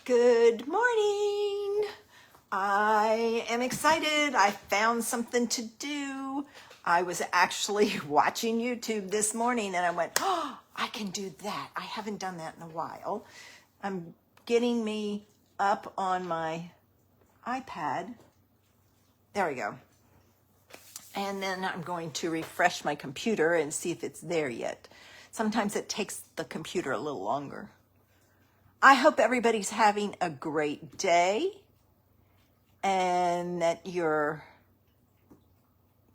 Good morning. I am excited. I found something to do. I was actually watching YouTube this morning and I went, oh, I can do that. I haven't done that in a while. I'm getting me up on my iPad. There we go. And then I'm going to refresh my computer and see if it's there yet. Sometimes it takes the computer a little longer. I hope everybody's having a great day and that you're,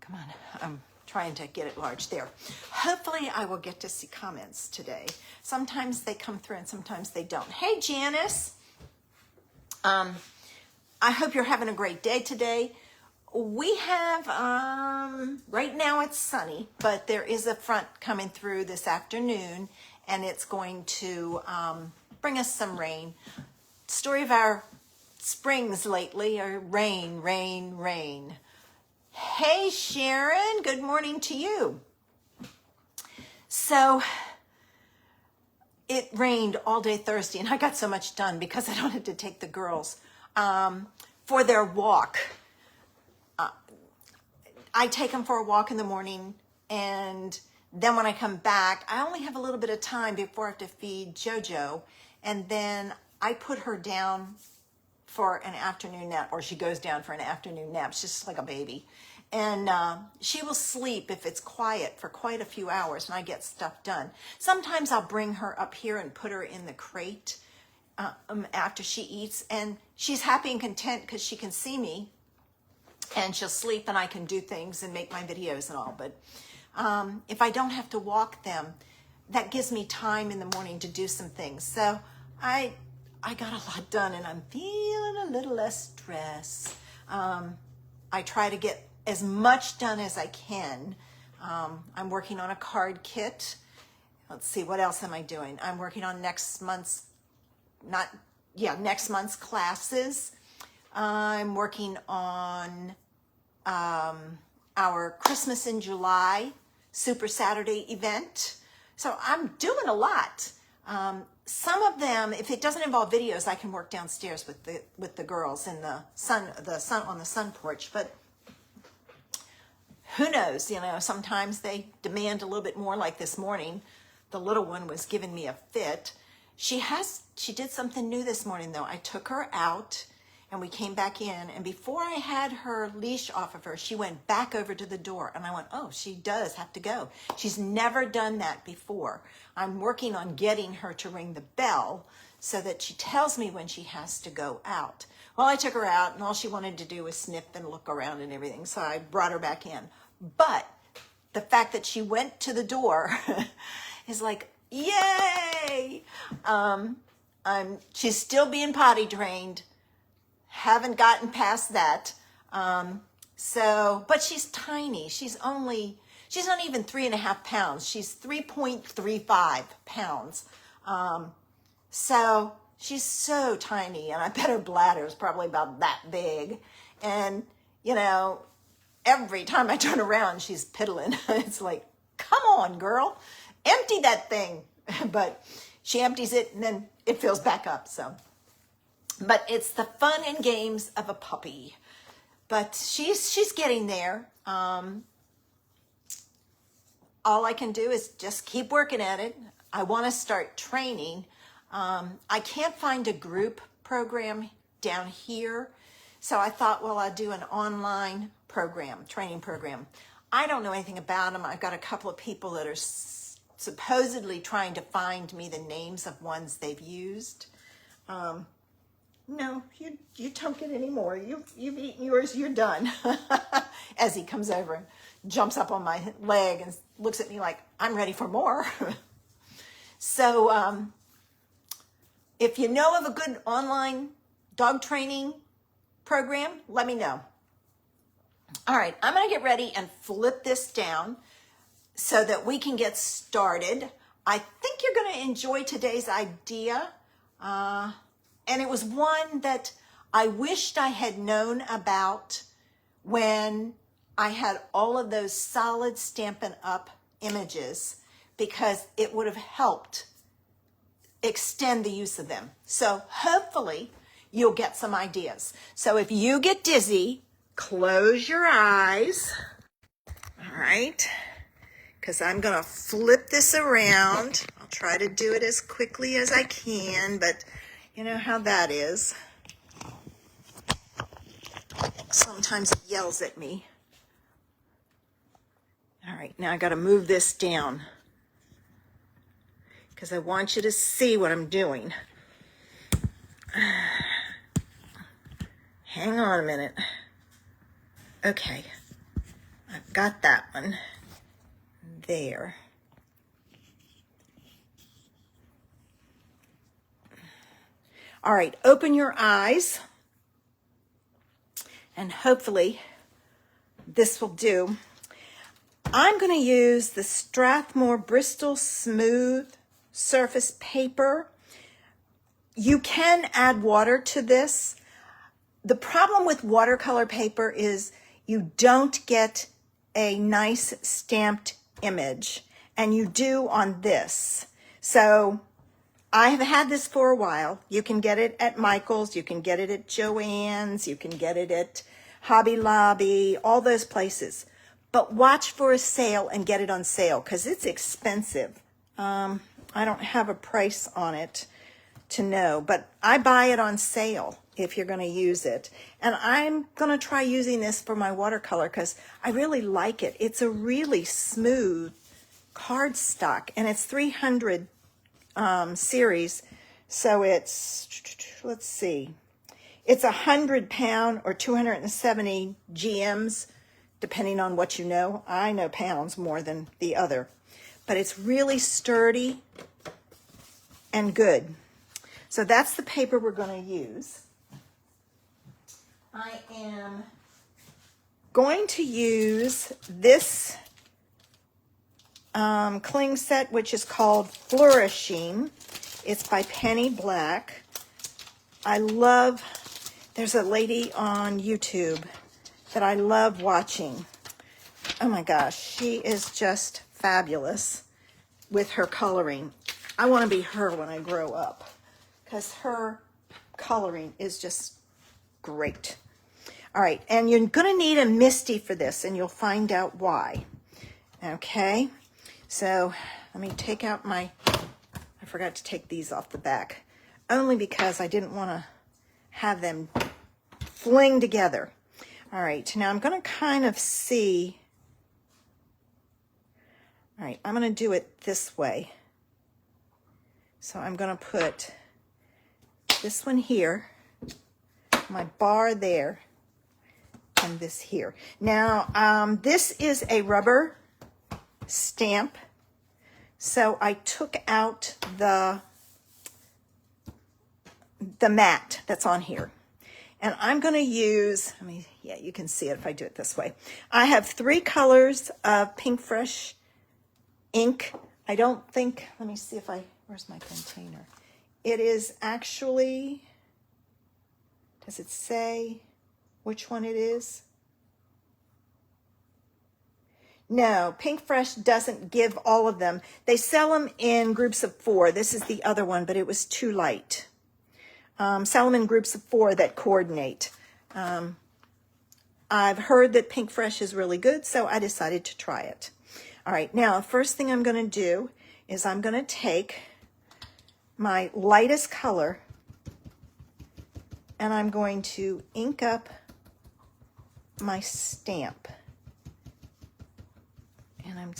come on, I'm trying to get it large there. Hopefully I will get to see comments today. Sometimes they come through and sometimes they don't. Hey, Janice. I hope you're having a great day today. We have, right now it's sunny, but there is a front coming through this afternoon and it's going to bring us some rain. Story of our springs lately are rain, rain, rain. Hey, Sharon, good morning to you. So it rained all day Thursday and I got so much done because I don't have to take the girls for their walk. I take them for a walk in the morning, and then when I come back, I only have a little bit of time before I have to feed JoJo, and then I put her down for an afternoon nap, or she goes down for an afternoon nap. She's just like a baby, and she will sleep if it's quiet for quite a few hours, and I get stuff done. Sometimes I'll bring her up here and put her in the crate after she eats, and she's happy and content because she can see me. And she'll sleep and I can do things and make my videos and all. But if I don't have to walk them, that gives me time in the morning to do some things. So I got a lot done and I'm feeling a little less stress. I try to get as much done as I can. I'm working on a card kit. Let's see, what else am I doing? I'm working on next month's classes. I'm working on our Christmas in July Super Saturday event. So I'm doing a lot. Some of them, if it doesn't involve videos, I can work downstairs with the girls in the sun on the sun porch. But who knows? You know, sometimes they demand a little bit more. Like this morning, the little one was giving me a fit. She did something new this morning though. I took her out. And we came back in, and before I had her leash off of her, she went back over to the door, and I went, oh, she does have to go. She's never done that before. I'm working on getting her to ring the bell so that she tells me when she has to go out. Well, I took her out, and all she wanted to do was sniff and look around and everything, so I brought her back in. But the fact that she went to the door is like, yay! She's still being potty trained. Haven't gotten past that. But she's tiny. She's not even 3.5 pounds. She's 3.35 pounds. So she's so tiny, and I bet her bladder is probably about that big. And, you know, every time I turn around, she's piddling. It's like, come on, girl, empty that thing. But she empties it, and then it fills back up, so. But it's the fun and games of a puppy. But she's getting there. All I can do is just keep working at it. I want to start training. I can't find a group program down here. So I thought, well, I'll do an online training program. I don't know anything about them. I've got a couple of people that are supposedly trying to find me the names of ones they've used. No, you don't get any more. You've eaten yours, you're done. As he comes over and jumps up on my leg and looks at me like, I'm ready for more. So if you know of a good online dog training program, let me know. All right, I'm going to get ready and flip this down so that we can get started. I think you're going to enjoy today's idea. And it was one that I wished I had known about when I had all of those solid Stampin' Up! Images, because it would have helped extend the use of them. So hopefully you'll get some ideas. So if you get dizzy, close your eyes. All right. Because I'm going to flip this around. I'll try to do it as quickly as I can, but you know how that is. Sometimes it yells at me. All right, now I got to move this down because I want you to see what I'm doing. Hang on a minute. Okay, I've got that one there. All right, open your eyes, and hopefully this will do. I'm going to use the Strathmore Bristol Smooth Surface Paper. You can add water to this. The problem with watercolor paper is you don't get a nice stamped image, and you do on this. So I have had this for a while. You can get it at Michael's, you can get it at Joann's, you can get it at Hobby Lobby, all those places. But watch for a sale and get it on sale because it's expensive. I don't have a price on it to know, but I buy it on sale if you're going to use it. And I'm going to try using this for my watercolor because I really like it. It's a really smooth cardstock, and it's 300 series. So it's, let's see, it's 100 pound or 270 GMs, depending on what you know. I know pounds more than the other, but it's really sturdy and good. So that's the paper we're going to use. I am going to use this cling set, which is called Flourishing. It's by Penny Black. I love, there's a lady on YouTube that I love watching. Oh my gosh, she is just fabulous with her coloring. I want to be her when I grow up because her coloring is just great. All right, and you're going to need a MISTI for this, and you'll find out why. Okay, so let me take out my, I forgot to take these off the back, only because I didn't want to have them fling together. All right, now I'm going to kind of see. All right, I'm going to do it this way. So I'm going to put this one here, my bar there, and this here. Now, this is a rubber stamp. So I took out the mat that's on here. And I'm going to use, yeah, you can see it if I do it this way. I have 3 colors of Pinkfresh ink. I don't think, let me see if where's my container? It is actually, does it say which one it is? No, Pinkfresh doesn't give all of them. They sell them in groups of 4. This is the other one, but it was too light. Sell them in groups of 4 that coordinate. I've heard that Pinkfresh is really good, so I decided to try it. All right, now, first thing I'm going to do is I'm going to take my lightest color and I'm going to ink up my stamp. And I'm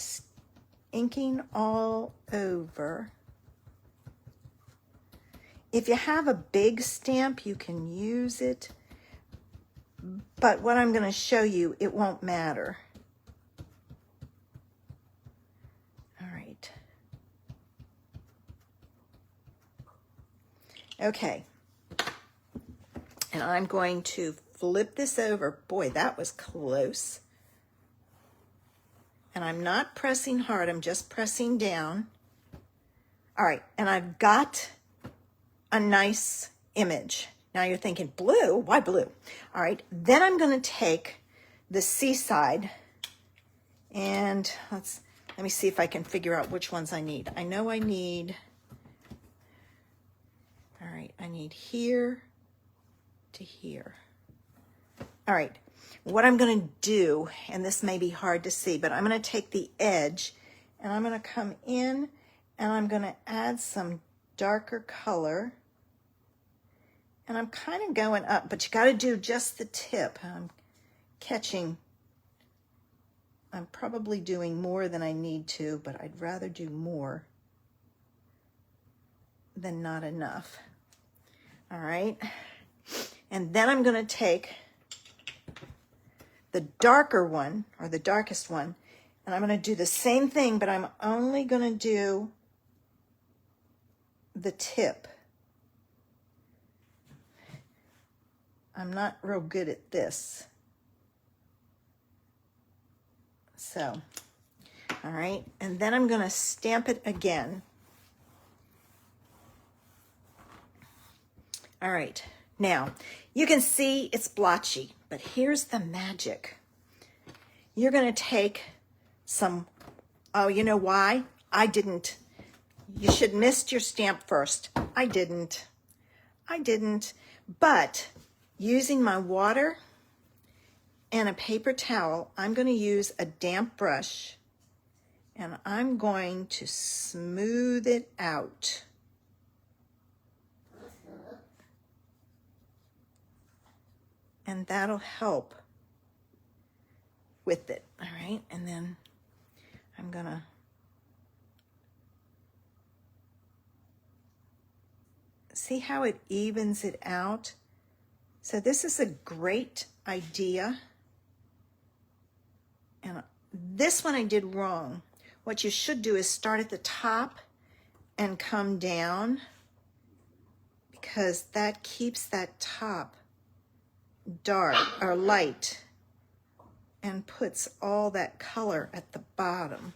inking all over. If you have a big stamp, you can use it. But what I'm going to show you, it won't matter. All right. Okay. And I'm going to flip this over. Boy, that was close. And I'm not pressing hard, I'm just pressing down. All right, and I've got a nice image. Now you're thinking, blue? Why blue? All right, then I'm gonna take the Seaside and let me see if I can figure out which ones I need. I know I need I need here to here. All right, what I'm going to do, and this may be hard to see, but I'm going to take the edge and I'm going to come in and I'm going to add some darker color. And I'm kind of going up, but you got to do just the tip. I'm catching, I'm probably doing more than I need to, but I'd rather do more than not enough. All right. And then I'm going to take the darker one, or the darkest one, and I'm going to do the same thing, but I'm only going to do the tip. I'm not real good at this. So, all right, and then I'm going to stamp it again. All right, now you can see it's blotchy, but here's the magic. You're going to take some, oh, you know why? I didn't. You should mist your stamp first. I didn't. But using my water and a paper towel, I'm going to use a damp brush and I'm going to smooth it out. And that'll help with it, all right? And then I'm gonna see how it evens it out. So this is a great idea. And this one I did wrong. What you should do is start at the top and come down, because that keeps that top dark or light and puts all that color at the bottom,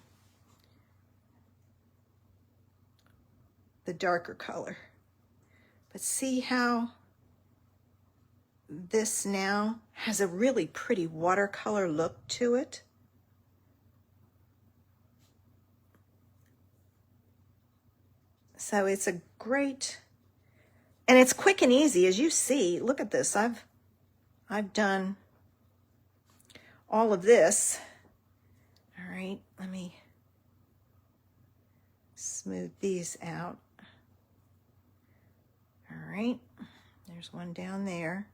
the darker color. But see how this now has a really pretty watercolor look to it? So it's a great, and it's quick and easy, as you see. Look at this. I've done all of this. All right, let me smooth these out. All right, there's one down there.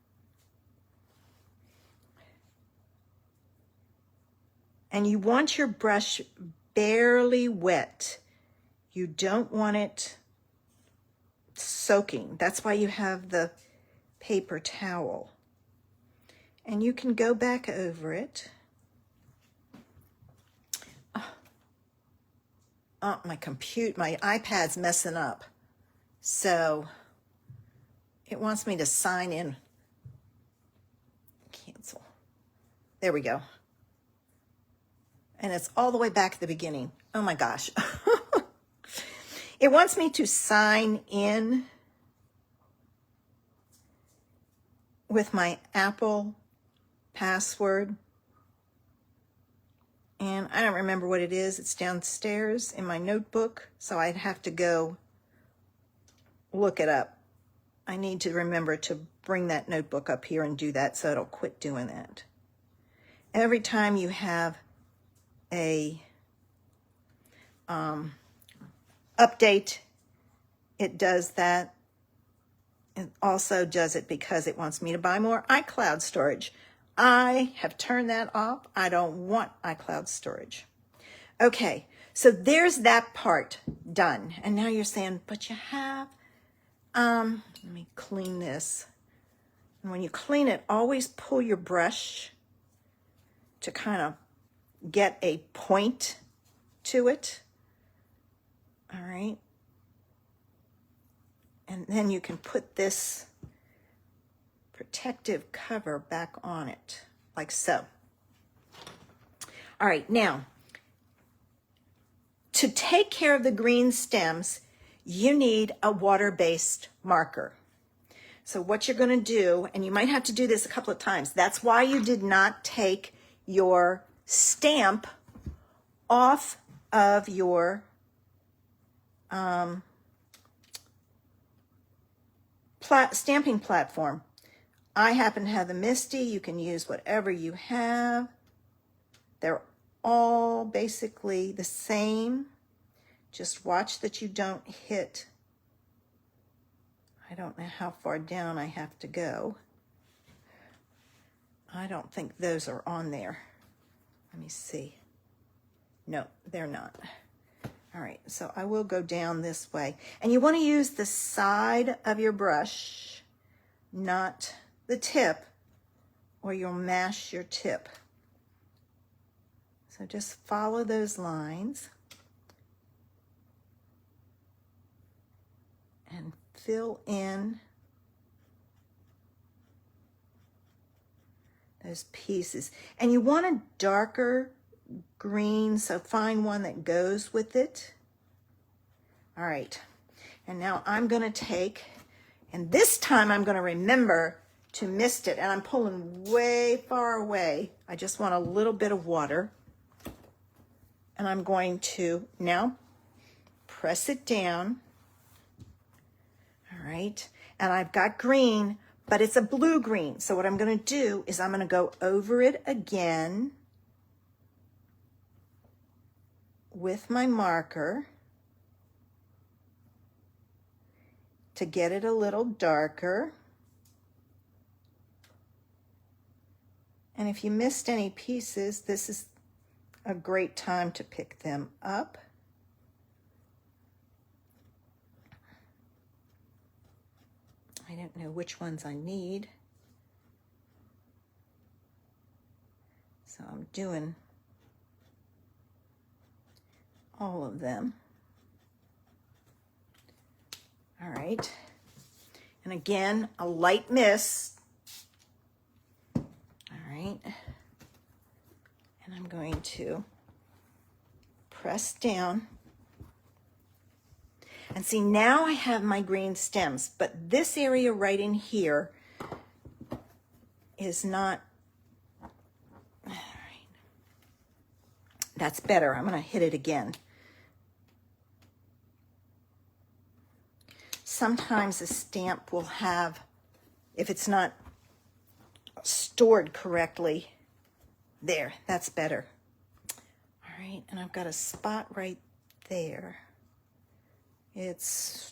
And you want your brush barely wet. You don't want it soaking. That's why you have the paper towel. And you can go back over it. Oh, my iPad's messing up. So it wants me to sign in. Cancel. There we go. And it's all the way back at the beginning. Oh my gosh. It wants me to sign in with my Apple password. And I don't remember what it is. It's downstairs in my notebook, so I'd have to go look it up. I need to remember to bring that notebook up here and do that so it'll quit doing that. Every time you have a update, it does that. It also does it because it wants me to buy more iCloud storage. I have turned that off. I don't want iCloud storage. Okay, so there's that part done. And now you're saying, but you have, let me clean this. And when you clean it, always pull your brush to kind of get a point to it. All right. And then you can put this protective cover back on it, like so. All right, now, to take care of the green stems, you need a water-based marker. So what you're going to do, and you might have to do this a couple of times, that's why you did not take your stamp off of your stamping platform. I happen to have the Misty. You can use whatever you have. They're all basically the same. Just watch that you don't hit. I don't know how far down I have to go. I don't think those are on there. Let me see. No, they're not. All right, so I will go down this way. And you want to use the side of your brush, not the tip, or you'll mash your tip. So just follow those lines and fill in those pieces. And you want a darker green, so find one that goes with it. All right, and now I'm gonna take, and this time I'm gonna remember to mist it, and I'm pulling way far away. I just want a little bit of water. And I'm going to now press it down. All right, and I've got green, but it's a blue green. So what I'm gonna do is I'm gonna go over it again with my marker to get it a little darker. And if you missed any pieces, this is a great time to pick them up. I don't know which ones I need. So I'm doing all of them. All right. And again, a light mist. All right. And I'm going to press down. And see, now I have my green stems, but this area right in here is not, all right. That's better. I'm going to hit it again. Sometimes a stamp will have, if it's not stored correctly, there, that's better. All right, and I've got a spot right there. It's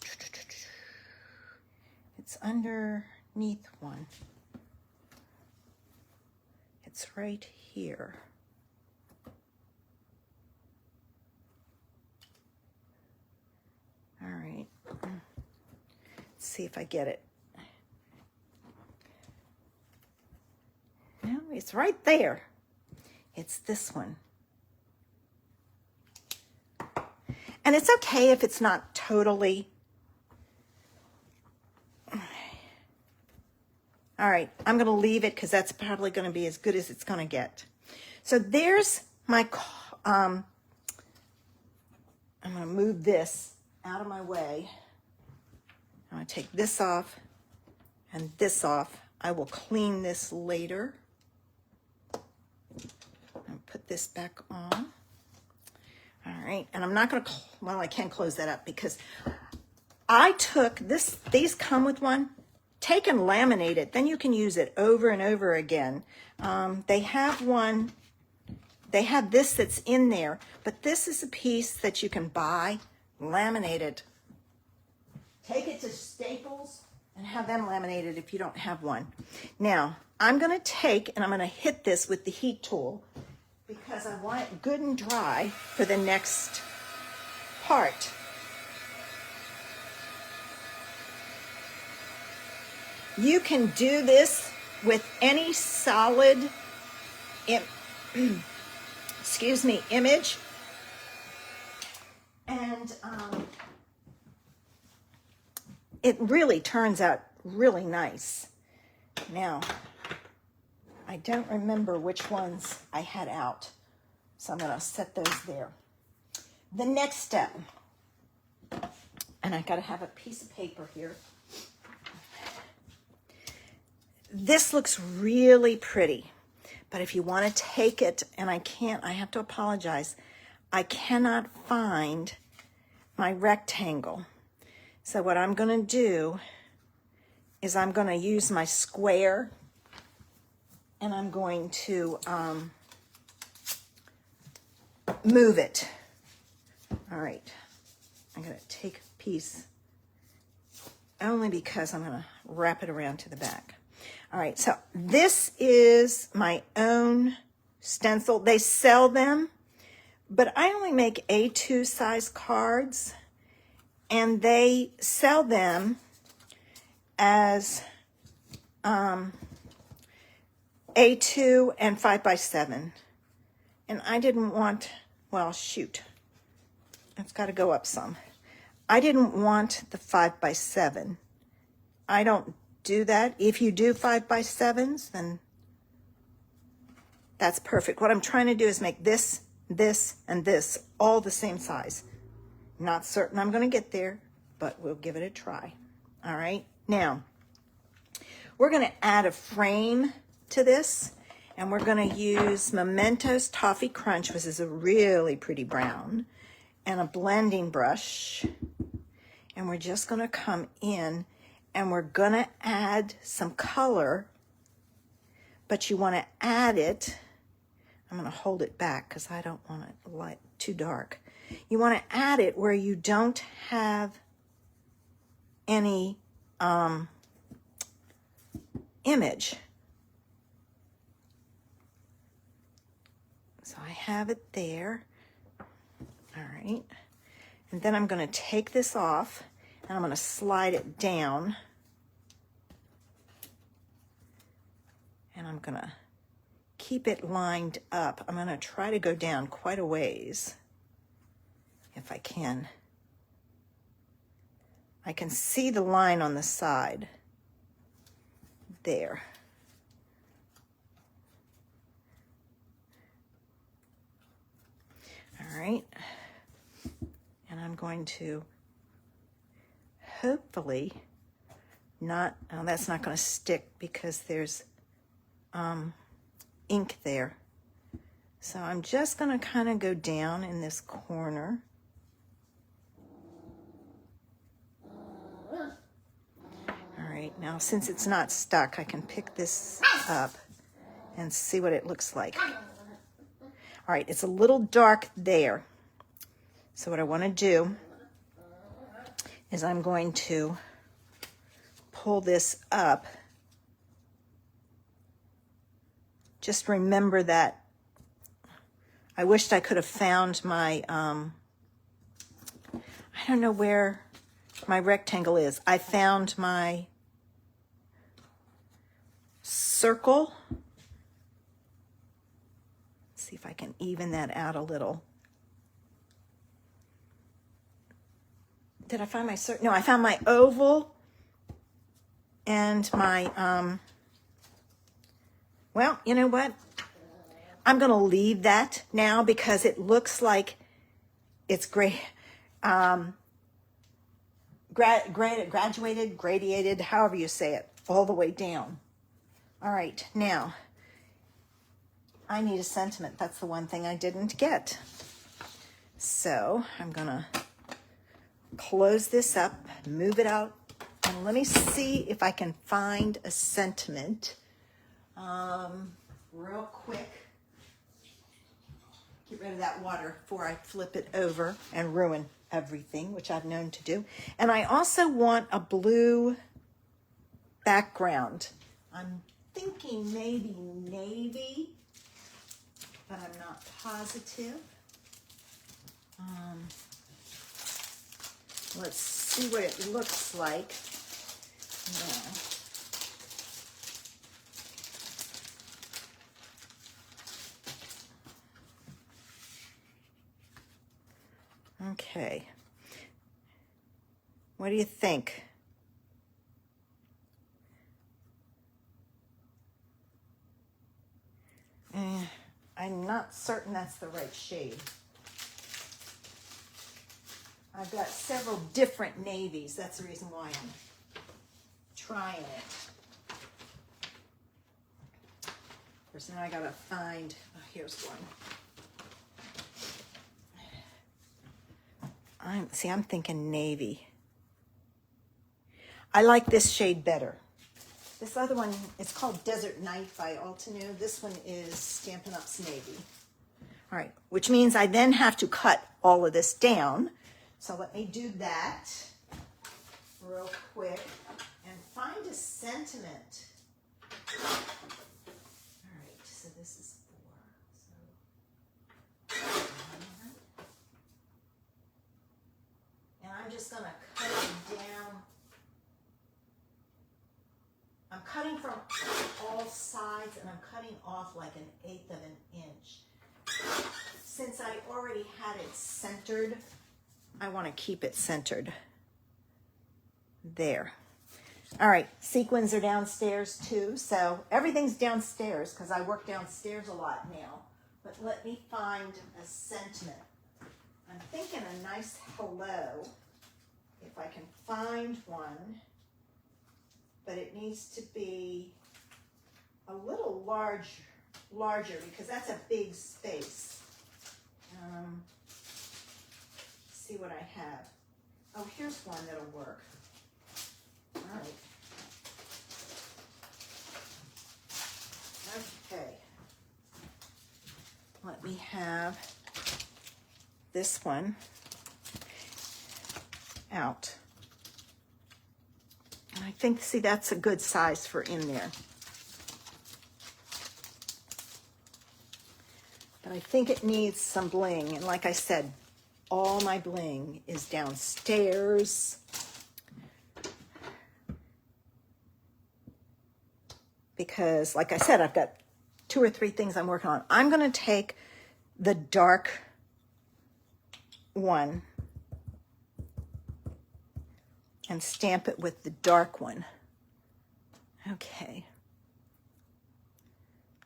underneath one. It's right here. All right. Let's see if I get it. No, it's right there. It's this one. And it's okay if it's not totally. All right, I'm going to leave it because that's probably going to be as good as it's going to get. So there's my, I'm going to move this out of my way. I'm going to take this off and this off. I will clean this later. I'll put this back on. All right, and I'm not going to, well, I can't close that up because I took this, these come with one, take and laminate it. Then you can use it over and over again. They have one, they have this that's in there, but this is a piece that you can buy, laminate it. Take it to Staples and have them laminate it if you don't have one. Now, I'm going to take and I'm going to hit this with the heat tool because I want it good and dry for the next part. You can do this with any solid, excuse me, image. And it really turns out really nice. Now, I don't remember which ones I had out, so I'm going to set those there. The next step, and I got to have a piece of paper here. This looks really pretty, but if you want to take it, and I can't, I have to apologize, I cannot find my rectangle. So what I'm going to do is I'm going to use my square, and I'm going to move it. All right, I'm going to take a piece, only because I'm going to wrap it around to the back. All right, so this is my own stencil. They sell them, but I only make A2 size cards, and they sell them as A2 and 5x7. And I didn't want, well, shoot, it's got to go up some. I didn't want the 5x7. I don't do that. If you do 5x7s, then that's perfect. What I'm trying to do is make this, this, and this all the same size. Not certain I'm going to get there, but we'll give it a try. All right. Now, we're going to add a frame to this, and we're going to use Mementos Toffee Crunch, which is a really pretty brown, and a blending brush. And we're just going to come in, and we're going to add some color, but you want to add it. I'm going to hold it back because I don't want it light too dark. You want to add it where you don't have any image. So I have it there. All right. And then I'm going to take this off, and I'm going to slide it down. And I'm going to keep it lined up. I'm going to try to go down quite a ways if I can. I can see the line on the side there. All right. And I'm going to hopefully not, oh, that's not going to stick because there's ink there. So I'm just going to kind of go down in this corner. All right, now since it's not stuck, I can pick this up and see what it looks like. All right, it's a little dark there. So what I want to do is I'm going to pull this up. Just remember that I wished I could have found my, I don't know where my rectangle is. I found my circle. Let's see if I can even that out a little. Did I find my circle? No, I found my oval and my, well, you know what? I'm going to leave that now because it looks like it's great. Graduated, gradiated, however you say it, all the way down. All right, now, I need a sentiment. That's the one thing I didn't get. So I'm going to close this up, move it out, and let me see if I can find a sentiment real quick. Get rid of that water before I flip it over and ruin everything, which I've known to do. And I also want a blue background. I'm thinking maybe navy, but I'm not positive. Let's see what it looks like. Yeah. Okay. What do you think? I'm not certain that's the right shade. I've got several different navies. That's the reason why I'm trying it. Of course, now I gotta find, oh, here's one. I'm thinking navy. I like this shade better. This other one is called Desert Night by Altenew. This one is Stampin' Up's Navy. All right, which means I then have to cut all of this down. So let me do that real quick and find a sentiment. All right, so this is 4. And I'm just going to cut it down. I'm cutting from all sides, and I'm cutting off like 1/8 of an inch. Since I already had it centered, I want to keep it centered. There. All right, sequins are downstairs too, so everything's downstairs because I work downstairs a lot now. But let me find a sentiment. I'm thinking a nice hello, if I can find one. But it needs to be a little larger because that's a big space. See what I have. Oh, here's one that'll work. All right. Okay. Let me have this one out. And I think, see, that's a good size for in there. But I think it needs some bling. And like I said, all my bling is downstairs. Because, like I said, I've got 2 or 3 things I'm working on. I'm going to take the dark one and stamp it with the dark one. Okay.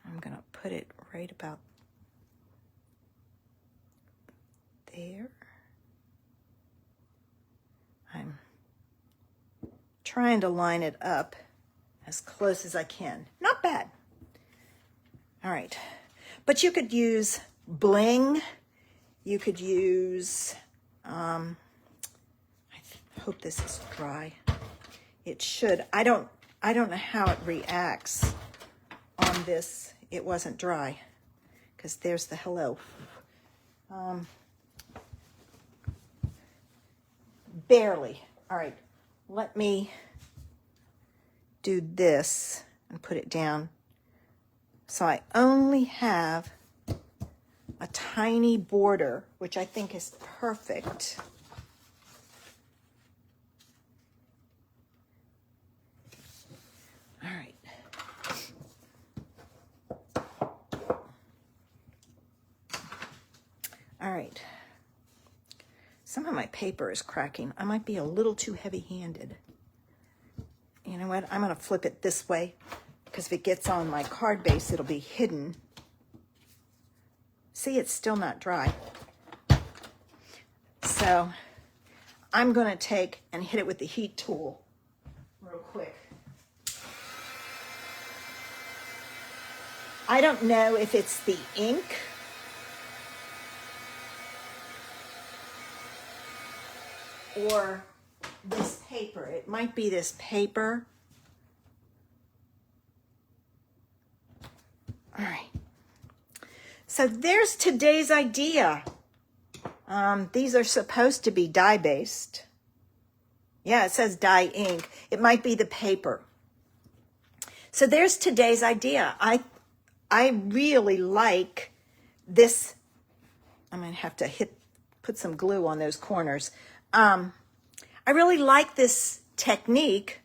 I'm going to put it right about there. I'm trying to line it up as close as I can. Not bad. All right. But you could use bling. You could use, I hope this is dry. It should. I don't know how it reacts on this. It wasn't dry because there's the hello. Barely. All right. Let me do this and put it down. So I only have a tiny border, which I think is perfect. All right. All right. Some of my paper is cracking. I might be a little too heavy-handed. You know what? I'm going to flip it this way because if it gets on my card base, it'll be hidden. See, it's still not dry. So I'm going to take and hit it with the heat tool real quick. I don't know if it's the ink or this paper. It might be this paper. All right. So there's today's idea. These are supposed to be dye-based. Yeah, it says dye ink. It might be the paper. So there's today's idea. I really like this. I'm going to have to put some glue on those corners. I really like this technique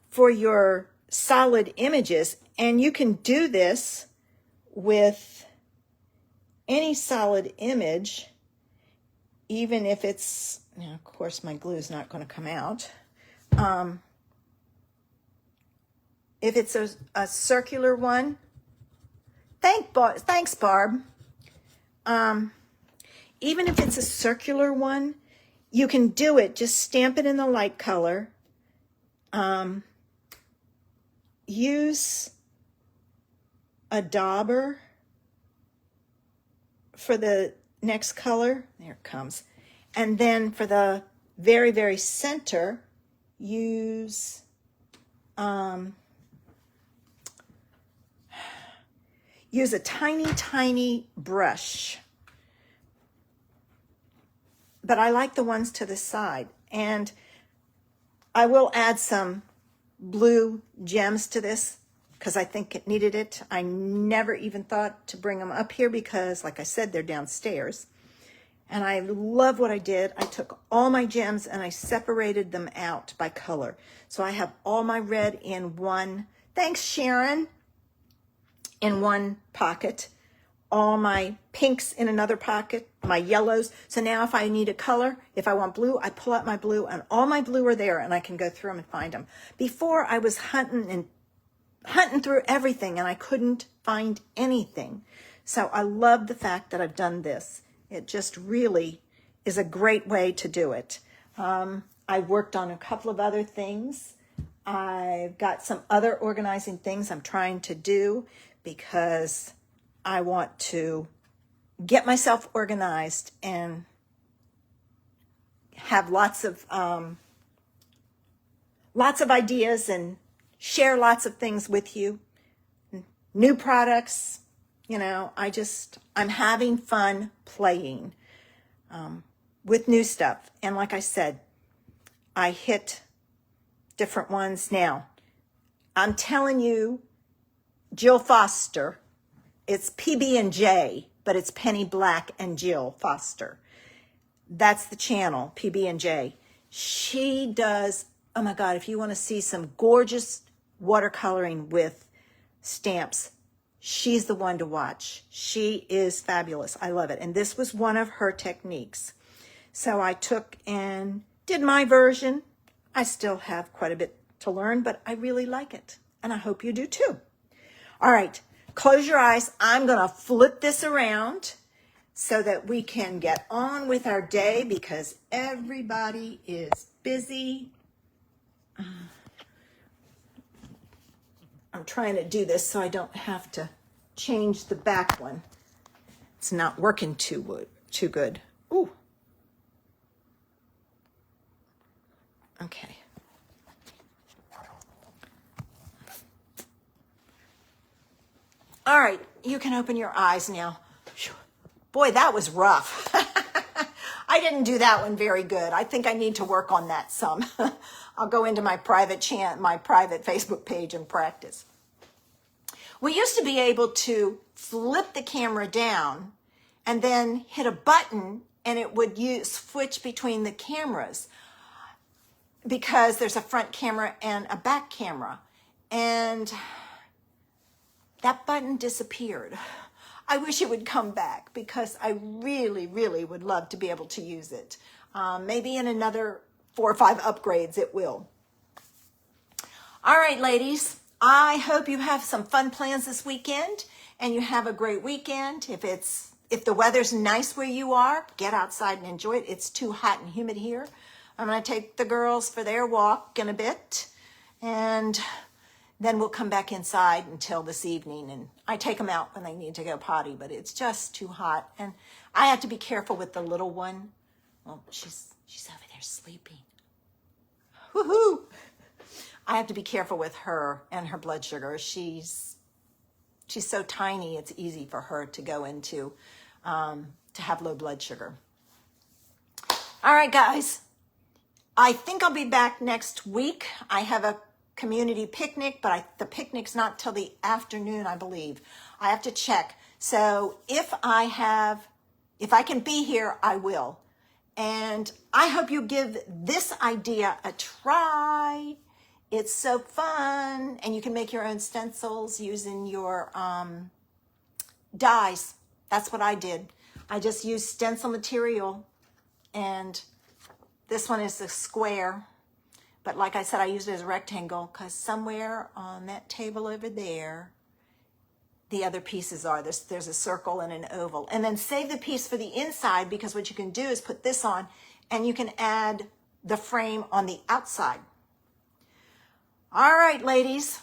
for your solid images, and you can do this with any solid image, even if it's, you know, of course my glue is not going to come out. If it's a circular one, thanks, Barb. Even if it's a circular one, you can do it. Just stamp it in the light color. Use a dauber for the next color. There it comes. And then for the very, very center, use use a tiny, tiny brush. But I like the ones to the side. And I will add some blue gems to this because I think it needed it. I never even thought to bring them up here because, like I said, they're downstairs. And I love what I did. I took all my gems and I separated them out by color. So I have all my red in one, thanks Sharon, in one pocket. All my pinks in another pocket, my yellows. So now if I need a color, if I want blue, I pull out my blue and all my blue are there and I can go through them and find them. Before I was hunting through everything and I couldn't find anything. So I love the fact that I've done this. It just really is a great way to do it. I worked on a couple of other things. I've got some other organizing things I'm trying to do because I want to get myself organized and have lots of ideas and share lots of things with you. New products, you know, I'm having fun playing with new stuff. And like I said, I hit different ones now. I'm telling you, Jill Foster, it's PB&J, but it's Penny Black and Jill Foster. That's the channel, PB&J. She does, oh my God, if you want to see some gorgeous watercoloring with stamps, she's the one to watch. She is fabulous. I love it. And this was one of her techniques. So I took and did my version. I still have quite a bit to learn, but I really like it. And I hope you do too. All right. Close your eyes. I'm going to flip this around so that we can get on with our day because everybody is busy. I'm trying to do this so I don't have to change the back one. It's not working too good. Ooh. Okay. All right, you can open your eyes now. Boy, that was rough. I didn't do that one very good. I think I need to work on that some. I'll go into my private Facebook page and practice. We used to be able to flip the camera down and then hit a button and it would switch between the cameras because there's a front camera and a back camera. And that button disappeared. I wish it would come back because I really, really would love to be able to use it. Maybe in another 4 or 5 upgrades it will. All right, ladies, I hope you have some fun plans this weekend and you have a great weekend. If the weather's nice where you are, get outside and enjoy it. It's too hot and humid here. I'm going to take the girls for their walk in a bit and then we'll come back inside until this evening. And I take them out when they need to go potty, but it's just too hot. And I have to be careful with the little one. Well, she's over there sleeping. Woohoo! I have to be careful with her and her blood sugar. She's so tiny, it's easy for her to go into, to have low blood sugar. All right, guys. I think I'll be back next week. I have a community picnic, but the picnic's not till the afternoon, I believe. I have to check. So if I can be here, I will. And I hope you give this idea a try. It's so fun. And you can make your own stencils using your dies. That's what I did. I just used stencil material. And this one is a square. But like I said, I used it as a rectangle because somewhere on that table over there, the other pieces are. There's a circle and an oval. And then save the piece for the inside because what you can do is put this on and you can add the frame on the outside. All right, ladies,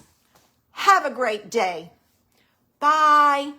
have a great day. Bye.